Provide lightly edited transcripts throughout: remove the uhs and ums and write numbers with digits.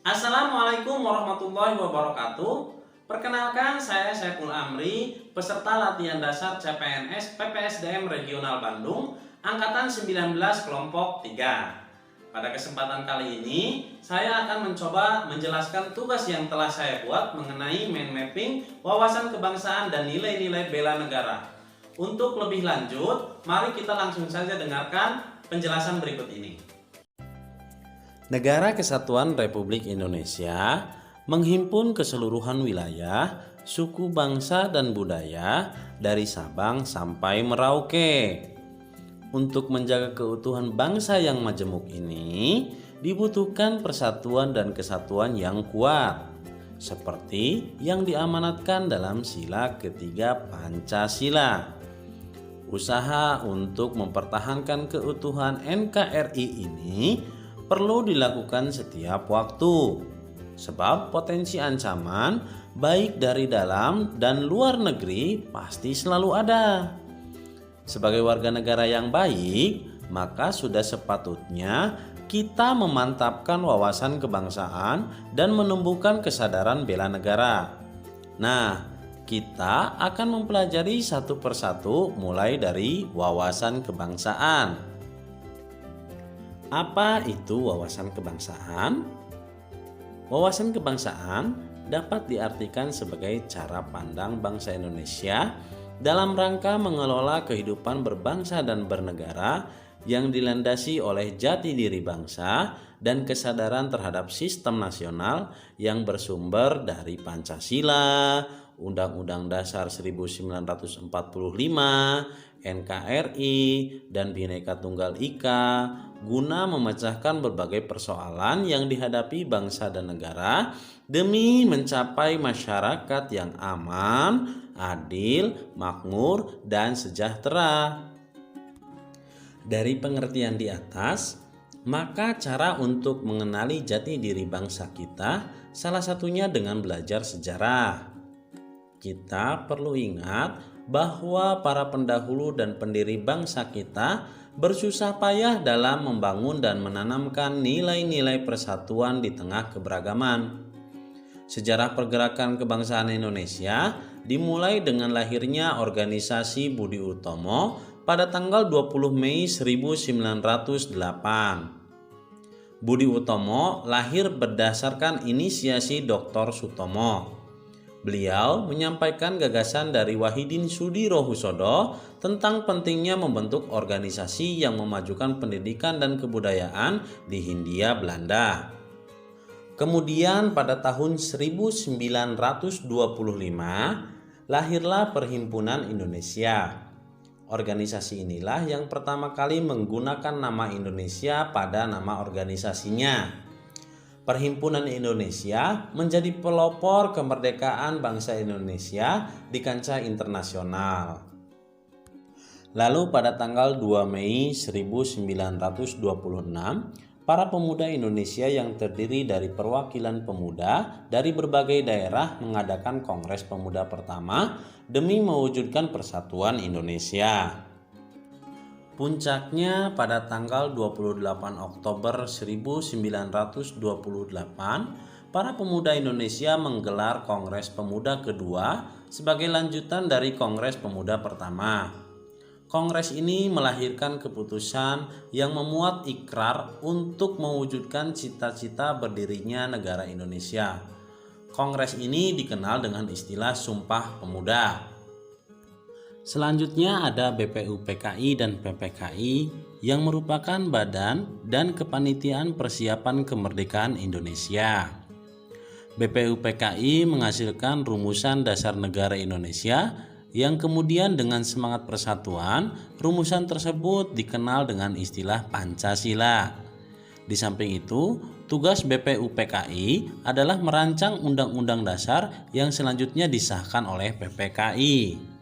Assalamualaikum warahmatullahi wabarakatuh. Perkenalkan, saya Saiful Amri, peserta latihan dasar CPNS PPSDM Regional Bandung, Angkatan 19 Kelompok 3. Pada kesempatan kali ini, saya akan mencoba menjelaskan tugas yang telah saya buat mengenai mind mapping, wawasan kebangsaan, dan nilai-nilai bela negara. Untuk lebih lanjut, mari kita langsung saja dengarkan penjelasan berikut ini. Negara Kesatuan Republik Indonesia menghimpun keseluruhan wilayah, suku, bangsa, dan budaya dari Sabang sampai Merauke. Untuk menjaga keutuhan bangsa yang majemuk ini, dibutuhkan persatuan dan kesatuan yang kuat, seperti yang diamanatkan dalam sila ketiga Pancasila. Usaha untuk mempertahankan keutuhan NKRI ini perlu dilakukan setiap waktu, sebab potensi ancaman baik dari dalam dan luar negeri pasti selalu ada. Sebagai warga negara yang baik, maka sudah sepatutnya kita memantapkan wawasan kebangsaan dan menumbuhkan kesadaran bela negara. Nah, kita akan mempelajari satu persatu mulai dari wawasan kebangsaan. Apa itu wawasan kebangsaan? Wawasan kebangsaan dapat diartikan sebagai cara pandang bangsa Indonesia dalam rangka mengelola kehidupan berbangsa dan bernegara yang dilandasi oleh jati diri bangsa dan kesadaran terhadap sistem nasional yang bersumber dari Pancasila, Undang-Undang Dasar 1945, NKRI, dan Bhinneka Tunggal Ika guna memecahkan berbagai persoalan yang dihadapi bangsa dan negara demi mencapai masyarakat yang aman, adil, makmur, dan sejahtera. Dari pengertian di atas, maka cara untuk mengenali jati diri bangsa kita salah satunya dengan belajar sejarah. Kita perlu ingat bahwa para pendahulu dan pendiri bangsa kita bersusah payah dalam membangun dan menanamkan nilai-nilai persatuan di tengah keberagaman. Sejarah pergerakan kebangsaan Indonesia dimulai dengan lahirnya organisasi Budi Utomo pada tanggal 20 Mei 1908. Budi Utomo lahir berdasarkan inisiasi Dr. Sutomo. Beliau menyampaikan gagasan dari Wahidin Sudirohusodo tentang pentingnya membentuk organisasi yang memajukan pendidikan dan kebudayaan di Hindia Belanda. Kemudian pada tahun 1925 lahirlah Perhimpunan Indonesia. Organisasi inilah yang pertama kali menggunakan nama Indonesia pada nama organisasinya. Perhimpunan Indonesia menjadi pelopor kemerdekaan bangsa Indonesia di kancah internasional. Lalu pada tanggal 2 Mei 1926, para pemuda Indonesia yang terdiri dari perwakilan pemuda dari berbagai daerah mengadakan Kongres Pemuda pertama demi mewujudkan persatuan Indonesia. Puncaknya pada tanggal 28 Oktober 1928, para pemuda Indonesia menggelar Kongres Pemuda kedua sebagai lanjutan dari Kongres Pemuda pertama. Kongres ini melahirkan keputusan yang memuat ikrar untuk mewujudkan cita-cita berdirinya negara Indonesia. Kongres ini dikenal dengan istilah Sumpah Pemuda. Selanjutnya ada BPUPKI dan PPKI yang merupakan badan dan kepanitiaan persiapan kemerdekaan Indonesia. BPUPKI menghasilkan rumusan dasar negara Indonesia yang kemudian dengan semangat persatuan, rumusan tersebut dikenal dengan istilah Pancasila. Di samping itu, tugas BPUPKI adalah merancang undang-undang dasar yang selanjutnya disahkan oleh PPKI.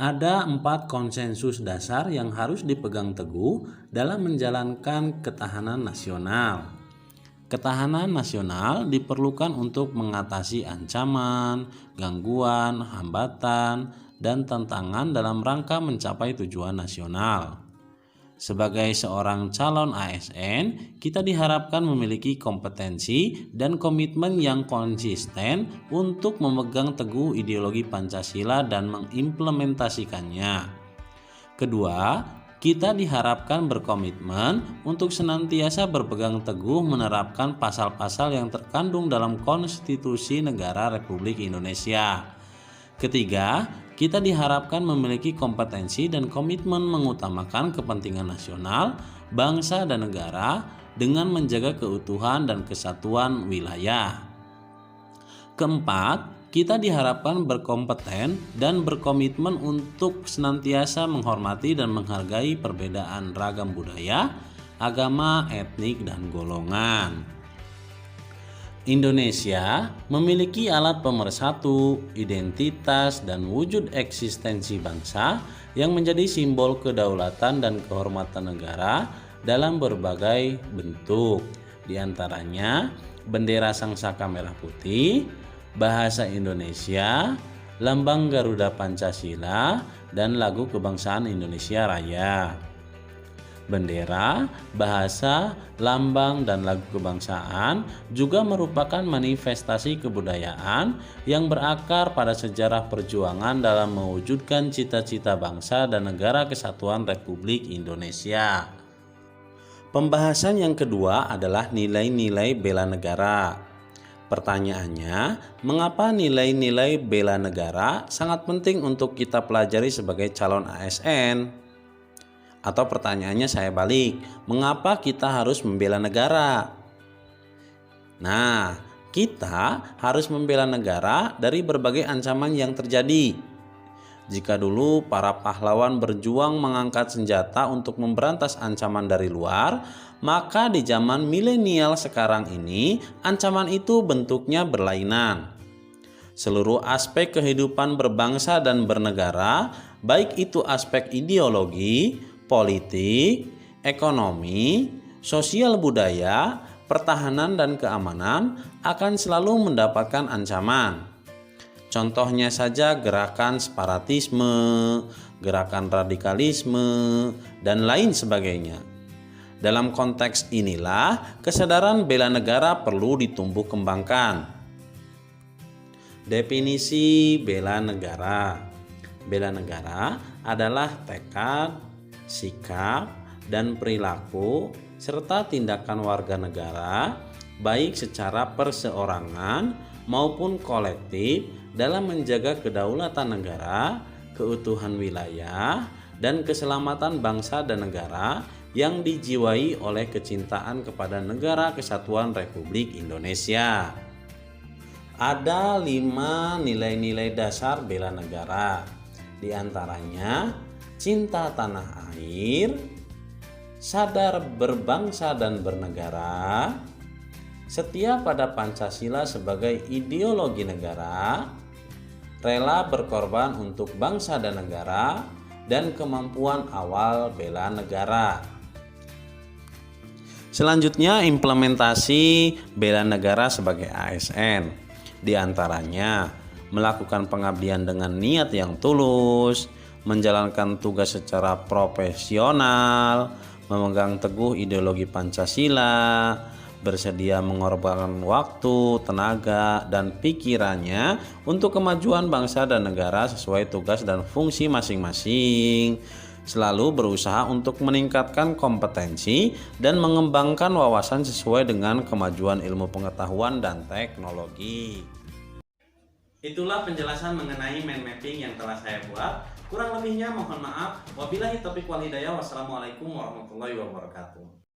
Ada 4 konsensus dasar yang harus dipegang teguh dalam menjalankan ketahanan nasional. Ketahanan nasional diperlukan untuk mengatasi ancaman, gangguan, hambatan, dan tantangan dalam rangka mencapai tujuan nasional. Sebagai seorang calon ASN, kita diharapkan memiliki kompetensi dan komitmen yang konsisten untuk memegang teguh ideologi Pancasila dan mengimplementasikannya. Kedua, kita diharapkan berkomitmen untuk senantiasa berpegang teguh menerapkan pasal-pasal yang terkandung dalam Konstitusi Negara Republik Indonesia. Ketiga, kita diharapkan memiliki kompetensi dan komitmen mengutamakan kepentingan nasional, bangsa, dan negara dengan menjaga keutuhan dan kesatuan wilayah. Keempat, kita diharapkan berkompeten dan berkomitmen untuk senantiasa menghormati dan menghargai perbedaan ragam budaya, agama, etnik, dan golongan. Indonesia memiliki alat pemersatu, identitas, dan wujud eksistensi bangsa yang menjadi simbol kedaulatan dan kehormatan negara dalam berbagai bentuk. Di antaranya bendera Sangsaka Merah Putih, bahasa Indonesia, lambang Garuda Pancasila, dan lagu kebangsaan Indonesia Raya. Bendera, bahasa, lambang, dan lagu kebangsaan juga merupakan manifestasi kebudayaan yang berakar pada sejarah perjuangan dalam mewujudkan cita-cita bangsa dan negara kesatuan Republik Indonesia. Pembahasan yang kedua adalah nilai-nilai bela negara. Pertanyaannya, mengapa nilai-nilai bela negara sangat penting untuk kita pelajari sebagai calon ASN? Atau pertanyaannya saya balik, mengapa kita harus membela negara? Nah, kita harus membela negara dari berbagai ancaman yang terjadi. Jika dulu para pahlawan berjuang mengangkat senjata untuk memberantas ancaman dari luar, maka di zaman milenial sekarang ini ancaman itu bentuknya berlainan. Seluruh aspek kehidupan berbangsa dan bernegara, baik itu aspek ideologi, politik, ekonomi, sosial budaya, pertahanan, dan keamanan akan selalu mendapatkan ancaman. Contohnya saja gerakan separatisme, gerakan radikalisme, dan lain sebagainya. Dalam konteks inilah kesadaran bela negara perlu ditumbuh kembangkan. Definisi bela negara. Bela negara adalah tekad, sikap, dan perilaku serta tindakan warga negara baik secara perseorangan maupun kolektif dalam menjaga kedaulatan negara, keutuhan wilayah, dan keselamatan bangsa dan negara yang dijiwai oleh kecintaan kepada negara kesatuan Republik Indonesia. Ada 5 nilai-nilai dasar bela negara. Di antaranya cinta tanah air, sadar berbangsa dan bernegara, setia pada Pancasila sebagai ideologi negara, rela berkorban untuk bangsa dan negara, dan kemampuan awal bela negara. Selanjutnya, implementasi bela negara sebagai ASN. Di antaranya melakukan pengabdian dengan niat yang tulus, menjalankan tugas secara profesional, memegang teguh ideologi Pancasila, bersedia mengorbankan waktu, tenaga, dan pikirannya untuk kemajuan bangsa dan negara sesuai tugas dan fungsi masing-masing. Selalu berusaha untuk meningkatkan kompetensi dan mengembangkan wawasan sesuai dengan kemajuan ilmu pengetahuan dan teknologi. Itulah penjelasan mengenai mind mapping yang telah saya buat. Kurang lebihnya mohon maaf. Wabillahi taufiq wal hidayah. Wassalamualaikum warahmatullahi wabarakatuh.